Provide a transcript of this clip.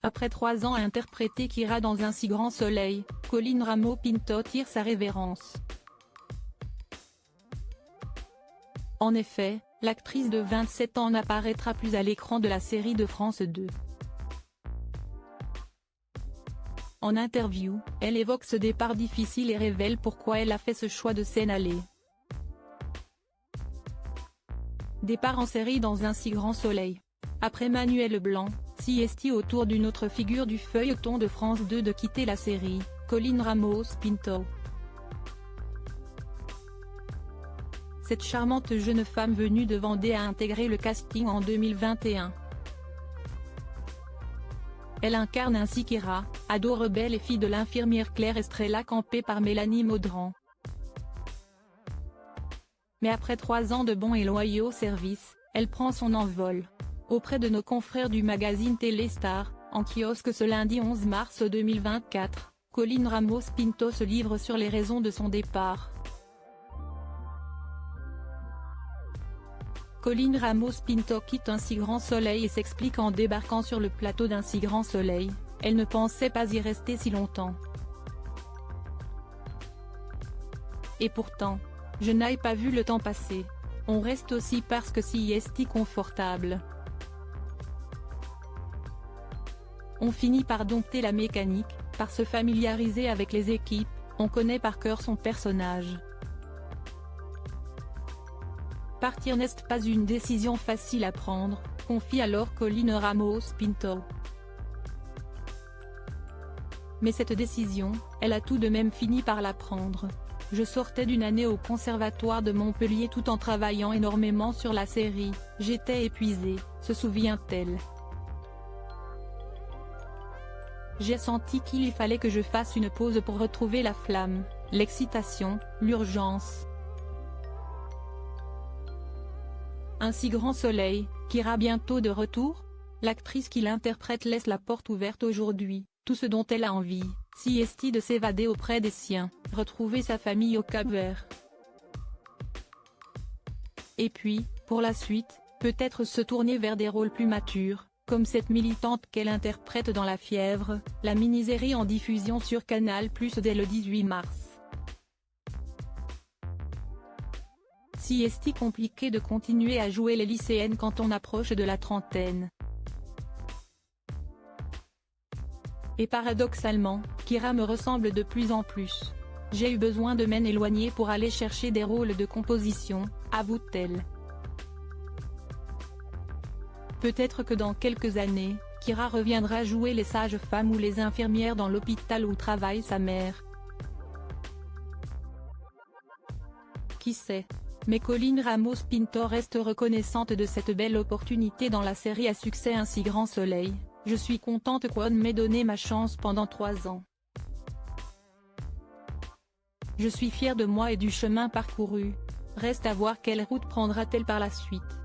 Après 3 ans à interpréter Kira dans Un si grand soleil, Colline Rameau Pinto tire sa révérence. En effet, l'actrice de 27 ans n'apparaîtra plus à l'écran de la série de France 2. En interview, elle évoque ce départ difficile et révèle pourquoi elle a fait ce choix de s'en aller. Départ en série dans Un si grand soleil. Après Manuel Blanc, Siesti autour d'une autre figure du feuilleton de France 2 de quitter la série, Colline Ramos Pinto. Cette charmante jeune femme venue de Vendée a intégré le casting en 2021. Elle incarne ainsi Kira, ado rebelle et fille de l'infirmière Claire Estrella campée par Mélanie Maudran. Mais après 3 ans de bons et loyaux services, elle prend son envol. Auprès de nos confrères du magazine Téléstar, en kiosque ce lundi 11 mars 2024, Colline Ramos Pinto se livre sur les raisons de son départ. Colline Ramos Pinto quitte Un si grand soleil et s'explique en débarquant sur le plateau d'Un si grand soleil, elle ne pensait pas y rester si longtemps. Et pourtant, je n'ai pas vu le temps passer. On reste aussi parce que si est confortable. On finit par dompter la mécanique, par se familiariser avec les équipes, on connaît par cœur son personnage. Partir n'est pas une décision facile à prendre, confie alors Colline Ramos Pinto. Mais cette décision, elle a tout de même fini par la prendre. Je sortais d'une année au conservatoire de Montpellier tout en travaillant énormément sur la série, j'étais épuisée, se souvient-elle. J'ai senti qu'il fallait que je fasse une pause pour retrouver la flamme, l'excitation, l'urgence. Un si grand soleil, Kira bientôt de retour? L'actrice qui l'interprète laisse la porte ouverte aujourd'hui, tout ce dont elle a envie, Siesti de s'évader auprès des siens, retrouver sa famille au Cap-Vert. Et puis, pour la suite, peut-être se tourner vers des rôles plus matures, comme cette militante qu'elle interprète dans La Fièvre, la mini-série en diffusion sur Canal+ dès le 18 mars. Siesti compliqué de continuer à jouer les lycéennes quand on approche de la trentaine. Et paradoxalement, Kira me ressemble de plus en plus. J'ai eu besoin de m'en éloigner pour aller chercher des rôles de composition, avoue-t-elle. Peut-être que dans quelques années, Kira reviendra jouer les sages-femmes ou les infirmières dans l'hôpital où travaille sa mère. Qui sait? Mais Colline Ramos Pinto reste reconnaissante de cette belle opportunité dans la série à succès Un si grand soleil. Je suis contente qu'on m'ait donné ma chance pendant 3 ans. Je suis fière de moi et du chemin parcouru. Reste à voir quelle route prendra-t-elle par la suite.